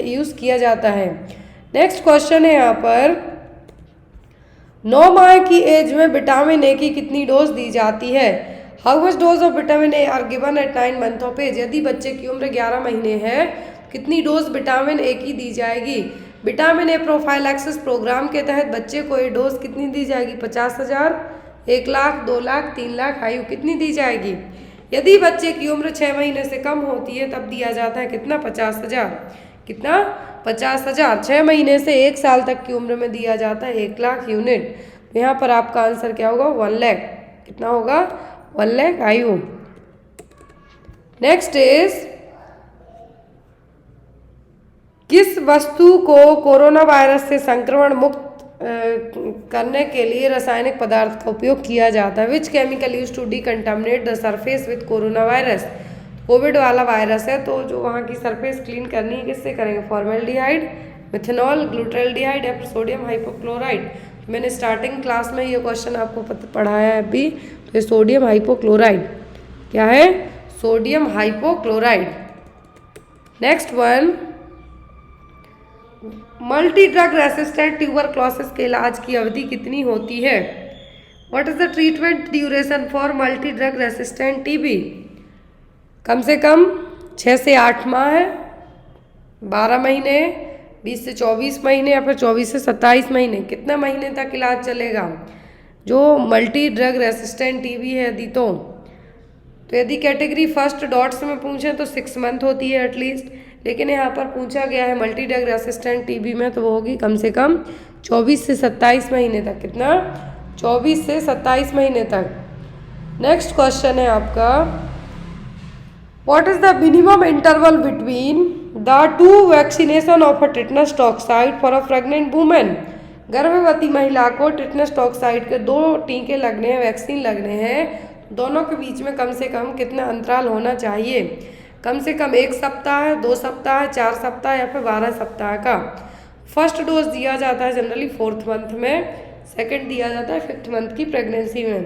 S1: यूज़ किया जाता है। नेक्स्ट क्वेश्चन है यहाँ पर, 9 माह की एज में विटामिन ए की कितनी डोज दी जाती है? How much dose of vitamin A are given at 9 month of age. यदि बच्चे की उम्र 11 महीने है, कितनी डोज विटामिन ए की दी जाएगी? विटामिन ए प्रोफाइलैक्सिस प्रोग्राम के तहत बच्चे को ये डोज कितनी दी जाएगी? 50,000, 1 लाख, 2 लाख, 3 लाख आयु कितनी दी जाएगी? यदि बच्चे की उम्र 6 महीने से कम होती है तब दिया जाता है कितना? 50,000। कितना? 50,000। 6 महीने से 1 साल तक की उम्र में दिया जाता है 1 लाख यूनिट। तो यहाँ पर आपका आंसर क्या होगा? 1 लाख। कितना होगा? 1 लाख आयु। नेक्स्ट इज, किस वस्तु को कोरोना वायरस से संक्रमण मुक्त करने के लिए रासायनिक पदार्थ का उपयोग किया जाता है? Which chemical use to decontaminate the surface with corona virus. Covid वाला वायरस है तो जो वहाँ की सरफेस क्लीन करनी है किससे करेंगे? फॉर्मेल्डिहाइड, मिथेनॉल, ग्लूटाल्डिहाइड या फिर सोडियम हाइपोक्लोराइड। मैंने स्टार्टिंग क्लास में ये क्वेश्चन आपको पढ़ाया है अभी। तो ये सोडियम हाइपोक्लोराइड क्या है? Sodium hypochloride. Next one, multi drug resistant tuberculosis के इलाज की अवधि कितनी होती है? What is the treatment duration for multi drug resistant TB? कम से कम 6 से 8 माह है, 12 महीने, 20 से 24 महीने या फिर 24 से 27 महीने। कितना महीने तक इलाज चलेगा? जो मल्टी ड्रग रेसिस्टेंट TB है यदि तो यदि कैटेगरी फर्स्ट डॉट्स में पूछें तो 6 मंथ होती है एटलीस्ट, लेकिन यहाँ पर पूछा गया है मल्टी ड्रग रेसिस्टेंट TB में तो वो होगी कम से कम 24 से 27 महीने तक। कितना? 24 से 27 महीने तक। नेक्स्ट क्वेश्चन है आपका, what is the minimum interval between the two vaccination of a tetanus toxoid for a pregnant women. गर्भवती महिला को टिटनस टॉक्साइड के 2 टीके लगने हैं, वैक्सीन लगने हैं, दोनों के बीच में कम से कम कितना अंतराल होना चाहिए। कम से कम 1 सप्ताह, 2 सप्ताह, 4 सप्ताह या फिर 12 सप्ताह का। फर्स्ट डोज दिया जाता है जनरली 4th मंथ में, सेकंड दिया जाता है 5th मंथ की प्रेगनेंसी में।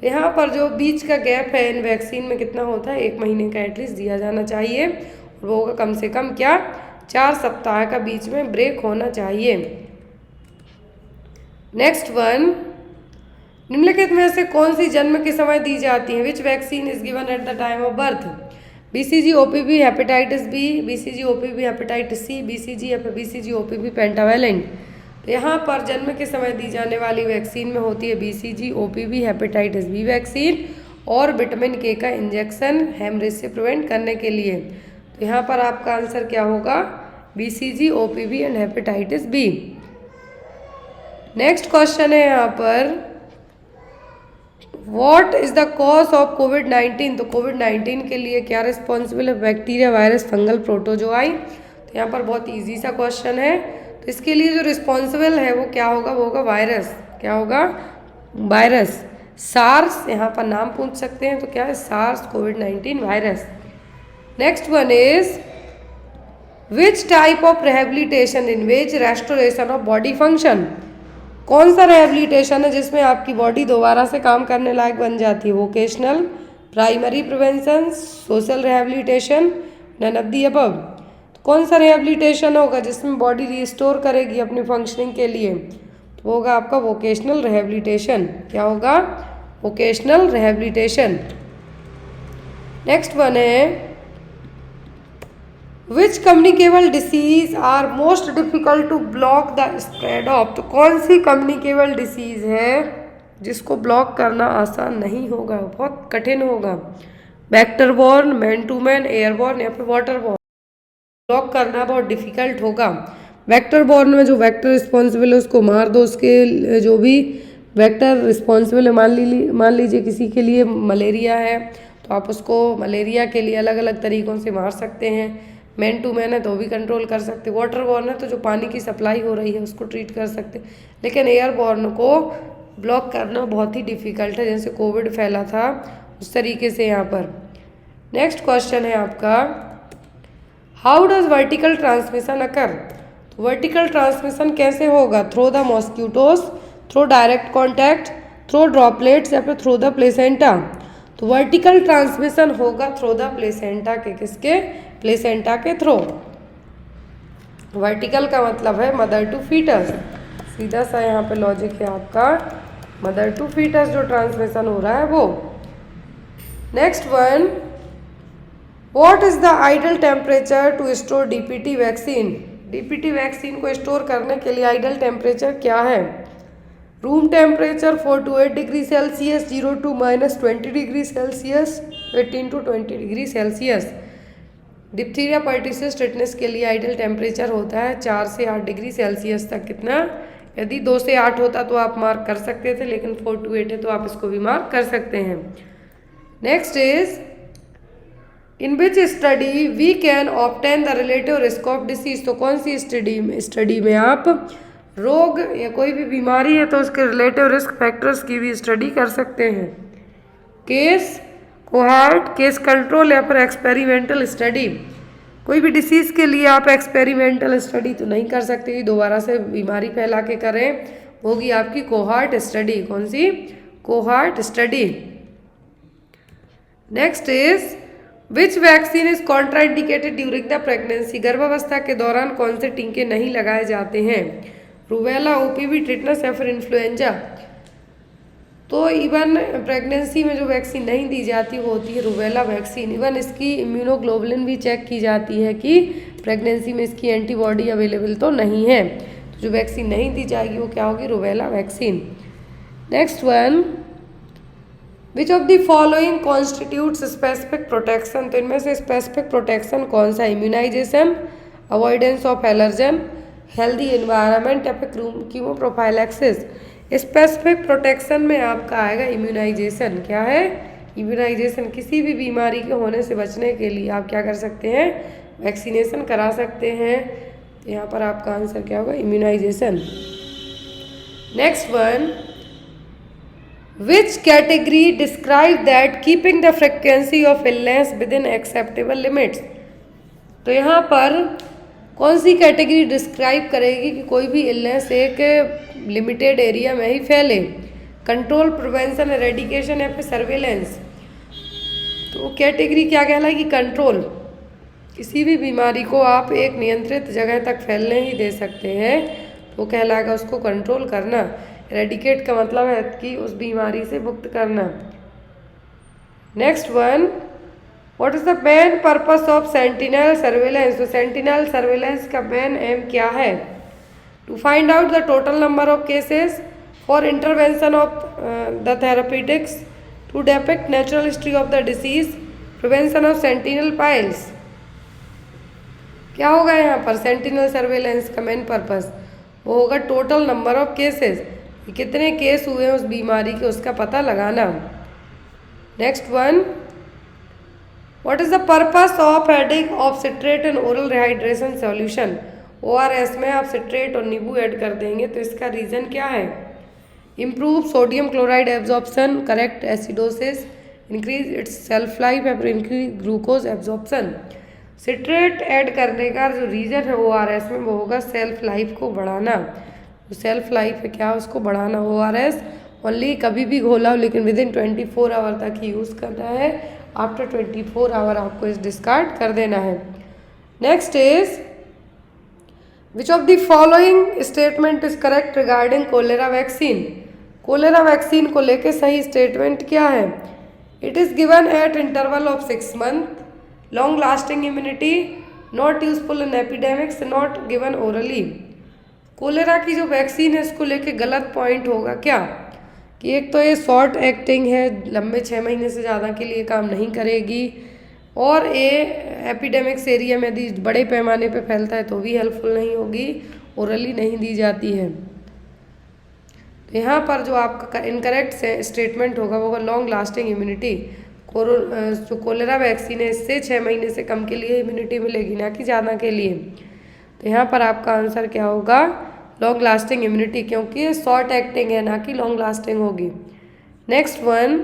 S1: तो यहाँ पर जो बीच का गैप है इन वैक्सीन में कितना होता है, 1 महीने का एटलीस्ट दिया जाना चाहिए, और वो होगा कम से कम क्या, 4 सप्ताह का बीच में ब्रेक होना चाहिए। नेक्स्ट वन, निम्नलिखित में से कौन सी जन्म के समय दी जाती है। विच vaccine is given eight the time of birth. BCG OPV hepatitis B, BCG OPV hepatitis C, BCG या फिर BCG OPV पेंटावैलेंट। तो यहाँ पर जन्म के समय दी जाने वाली वैक्सीन में होती है BCG OPV hepatitis B vaccine और विटामिन K का इंजेक्शन हेमरेज से प्रिवेंट करने के लिए। तो यहाँ पर आपका आंसर क्या होगा, BCG OPV and hepatitis B। Next question है यहाँ पर, what is the cause of कोविड-19। तो कोविड-19 के लिए क्या रिस्पॉन्सिबल है, बैक्टीरिया, वायरस, फंगल, प्रोटोजोआई। तो यहाँ पर बहुत इजी सा क्वेश्चन है। तो इसके लिए जो रिस्पॉन्सिबल है वो क्या होगा, वो होगा वायरस। क्या होगा, वायरस। सार्स, यहाँ पर नाम पूछ सकते हैं, तो क्या है, सार्स कोविड-19 virus. Next one is, which type of rehabilitation in which restoration of body function. कौन सा रिहेबिलिटेशन है जिसमें आपकी बॉडी दोबारा से काम करने लायक बन जाती है। Vocational, primary prevention, social rehabilitation, none of the above. कौन सा रिहेबिलिटेशन होगा जिसमें बॉडी रिस्टोर करेगी अपनी फंक्शनिंग के लिए, तो होगा आपका वोकेशनल रिहेबिलिटेशन। क्या होगा, वोकेशनल रिहेबिलिटेशन। नेक्स्ट वन है, which communicable disease are most difficult to block the spread of. तो कौन सी कम्युनिकेबल डिसीज है जिसको ब्लॉक करना आसान नहीं होगा, बहुत कठिन होगा। Vector borne, man to man, airborne या फिर वाटर बॉर्न। ब्लॉक करना बहुत डिफिकल्ट होगा। वेक्टर बॉर्न में जो वेक्टर रिस्पॉन्सिबल है उसको मार दो, उसके जो भी वेक्टर रिस्पॉन्सिबल है, मान लीजिए किसी के लिए मलेरिया है तो आप उसको मलेरिया के लिए अलग अलग तरीक़ों से मार सकते हैं। मैन टू मैन है तो भी कंट्रोल कर सकते। वाटर बॉर्न है तो जो पानी की सप्लाई हो रही है उसको ट्रीट कर सकते। लेकिन एयर बॉर्न को ब्लॉक करना बहुत ही डिफ़िकल्ट है, जैसे कोविड फैला था उस तरीके से यहाँ पर। नेक्स्ट क्वेश्चन है आपका, how does vertical transmission occur. तो वर्टिकल ट्रांसमिशन कैसे होगा, through the mosquitoes, through direct contact, through droplets या फिर थ्रो द प्लेसेंटा। तो वर्टिकल ट्रांसमिशन होगा थ्रो द प्लेसेंटा के, किसके, प्लेसेंटा के थ्रो। वर्टिकल का मतलब है मदर टू फीटस, सीधा सा यहाँ पे लॉजिक है आपका, मदर टू फीटस जो ट्रांसमिशन हो रहा है वो। Next one, what is the ideal temperature to store DPT vaccine. DPT vaccine को स्टोर करने के लिए आइडल टेम्परेचर क्या है। Room temperature 4 to 8 degree Celsius, 0 to -20 degree Celsius, 18 to 20 degree Celsius. Diphtheria pertussis tetanus के लिए आइडल टेम्परेचर होता है 4 से 8 डिग्री सेल्सियस तक। कितना, यदि 2 से 8 होता तो आप मार्क कर सकते थे, लेकिन 4 to 8 है तो आप इसको भी मार्क कर सकते हैं। Next is, in which study we can obtain the relative risk of disease. तो कौन सी स्टडी में आप रोग या कोई भी बीमारी है तो उसके रिलेटिव रिस्क फैक्टर्स की भी स्टडी कर सकते हैं। केस, कोहार्ट, केस कंट्रोल या फिर एक्सपेरिमेंटल स्टडी। कोई भी डिसीज़ के लिए आप एक्सपेरिमेंटल स्टडी तो नहीं कर सकते कि दोबारा से बीमारी फैला के करें, होगी आपकी कोहार्ट स्टडी। कौन सी, cohort study. Next is, which vaccine is contraindicated during the pregnancy. गर्भावस्था के दौरान कौन से टीके नहीं लगाए जाते हैं। रूबेला, OPV, टिटनस या फिर इन्फ्लुएंजा। तो इवन प्रेगनेंसी में जो वैक्सीन नहीं दी जाती वो होती है रूबेला वैक्सीन। इवन इसकी इम्यूनोग्लोबुलिन भी चेक की जाती है कि प्रेगनेंसी में इसकी एंटीबॉडी अवेलेबल तो नहीं है। तो जो वैक्सीन नहीं दी जाएगी वो क्या होगी, rubella vaccine. Next one, which of the following constitutes specific protection. तो इनमें से स्पेसिफिक प्रोटेक्शन कौन सा, immunisation, avoidance of allergen, healthy environment या फिर कीमोप्रोफाइलैक्सिस। स्पेसिफिक प्रोटेक्शन में आपका आएगा इम्यूनाइजेशन। क्या है? इम्यूनाइजेशन। किसी भी बीमारी के होने से बचने के लिए आप क्या कर सकते हैं? वैक्सीनेशन करा सकते हैं। तो यहाँ पर आपका आंसर क्या होगा? Immunisation. Next one, which category describe that keeping the frequency of illness within acceptable limits. तो यहाँ पर कौन सी कैटेगरी डिस्क्राइब करेगी कि कोई भी इलनेस एक लिमिटेड एरिया में ही फैले? कंट्रोल, प्रिवेंशन, एरेडिकेशन या फिर सर्वेलेंस। तो कैटेगरी क्या कहलाएगी? कंट्रोल। किसी भी बीमारी को आप एक नियंत्रित जगह तक फैलने ही दे सकते हैं तो कहलाएगा उसको कंट्रोल करना। एरेडिकेट का मतलब है कि उस बीमारी से मुक्त करना। Next one, what is the main purpose of sentinel surveillance. तो सेंटिनल सर्वेलेंस का मेन एम क्या है? To find out the total number of cases, for intervention of the therapeutics, to depict natural history of the disease, prevention of sentinel piles. क्या होगा यहाँ पर? Sentinel surveillance का main purpose वो होगा टोटल नंबर ऑफ केसेस, कितने case हुए हैं उस बीमारी के, उसका पता लगाना। Next one, what is the purpose of adding of citrate in oral rehydration solution. ORS में आप सिट्रेट और नींबू ऐड कर देंगे तो इसका रीजन क्या है? Improve sodium chloride absorption, correct acidosis, increase its self life या फिर increase glucose absorption. Citrate add करने का जो रीजन है ORS में वो होगा सेल्फ लाइफ को बढ़ाना। तो सेल्फ लाइफ है क्या? उसको बढ़ाना। ORS ओनली कभी भी घोला हो लेकिन विद इन 24 आवर तक ही यूज़ करना है। आफ्टर 24 आवर आपको इस डिस्कार्ड कर देना है। Next is, which of the following statement is correct regarding cholera vaccine. Cholera vaccine को लेके सही स्टेटमेंट क्या है? It is given at interval of 6 month, long lasting immunity, not useful in epidemics, not given orally. Cholera की जो vaccine है इसको लेके गलत पॉइंट होगा क्या? कि एक तो ये शॉर्ट एक्टिंग है, लंबे 6 महीने से ज़्यादा के लिए काम नहीं करेगी, और ये एपिडेमिक्स एरिया में यदि बड़े पैमाने पे फैलता है तो भी हेल्पफुल नहीं होगी, ओरली नहीं दी जाती है। तो यहाँ पर जो आपका इनकरेक्ट स्टेटमेंट होगा वो होगा लॉन्ग लास्टिंग इम्यूनिटी। जो कोलेरा वैक्सीन है इससे 6 महीने से कम के लिए इम्यूनिटी मिलेगी, ना कि ज़्यादा के लिए। तो यहाँ पर आपका आंसर क्या होगा? लॉन्ग लास्टिंग इम्यूनिटी, क्योंकि ये शॉर्ट एक्टिंग है ना कि लॉन्ग लास्टिंग होगी। Next one,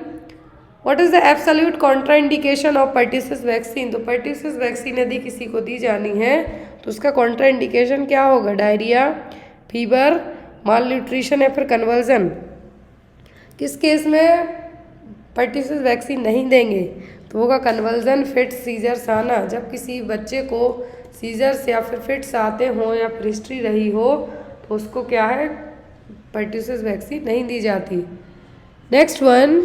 S1: what is the absolute contraindication of pertussis vaccine. तो पर्टिसिस वैक्सीन यदि किसी को दी जानी है तो उसका कॉन्ट्राइंडिकेशन क्या होगा? डायरिया, फीवर, माल न्यूट्रिशन या फिर कन्वर्जन। किस केस में पर्टिसिस वैक्सीन नहीं देंगे? तो होगा कन्वर्जन, फिट्स, सीजर्स आना। जब किसी बच्चे को सीजर्स या फिर फिट्स आते हों या फिर हिस्ट्री रही हो तो उसको क्या है? पर्टिसिस वैक्सीन नहीं दी जाती। Next one,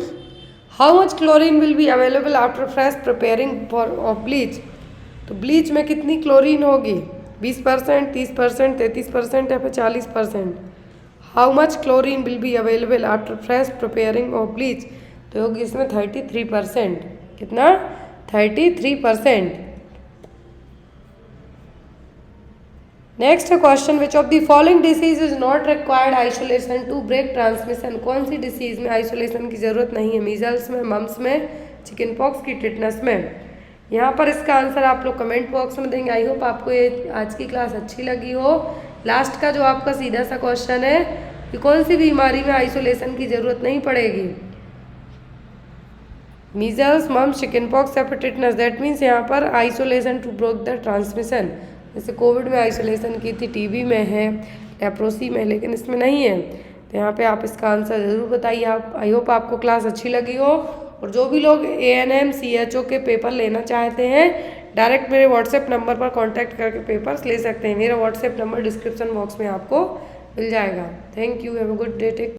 S1: how much chlorine will be available after fresh preparing for of bleach. तो ब्लीच में कितनी क्लोरीन होगी? 20%, 30%, 33% या फिर 40%। How much chlorine will be available after fresh preparing of bleach. तो होगी इसमें 33%। कितना? 33%। Next question, which of the following disease is not required isolation to break transmission. कौन सी डिसीज में आइसोलेशन की जरूरत नहीं है? मीजल्स में, मम्स में, चिकन पॉक्स की, टिटनस में। यहाँ पर इसका आंसर आप लोग कमेंट बॉक्स में देंगे। आई होप आपको ये आज की क्लास अच्छी लगी हो। लास्ट का जो आपका सीधा सा क्वेश्चन है कि कौन सी बीमारी में आइसोलेशन की जरूरत नहीं पड़ेगी? मीजल्स, मम्स, चिकन पॉक्स या फिर टिटनस। दैट मीन्स यहाँ पर isolation to break the transmission. जैसे कोविड में आइसोलेशन की थी, टीबी में है, लेप्रोसी में, लेकिन इसमें नहीं है। तो यहाँ पे आप इसका आंसर ज़रूर बताइए। आप आई होप आपको क्लास अच्छी लगी हो। और जो भी लोग ANM CHO के पेपर लेना चाहते हैं डायरेक्ट मेरे व्हाट्सएप नंबर पर कांटेक्ट करके पेपर्स ले सकते हैं। मेरा व्हाट्सएप नंबर डिस्क्रिप्शन बॉक्स में आपको मिल जाएगा। Thank you, have a good day, take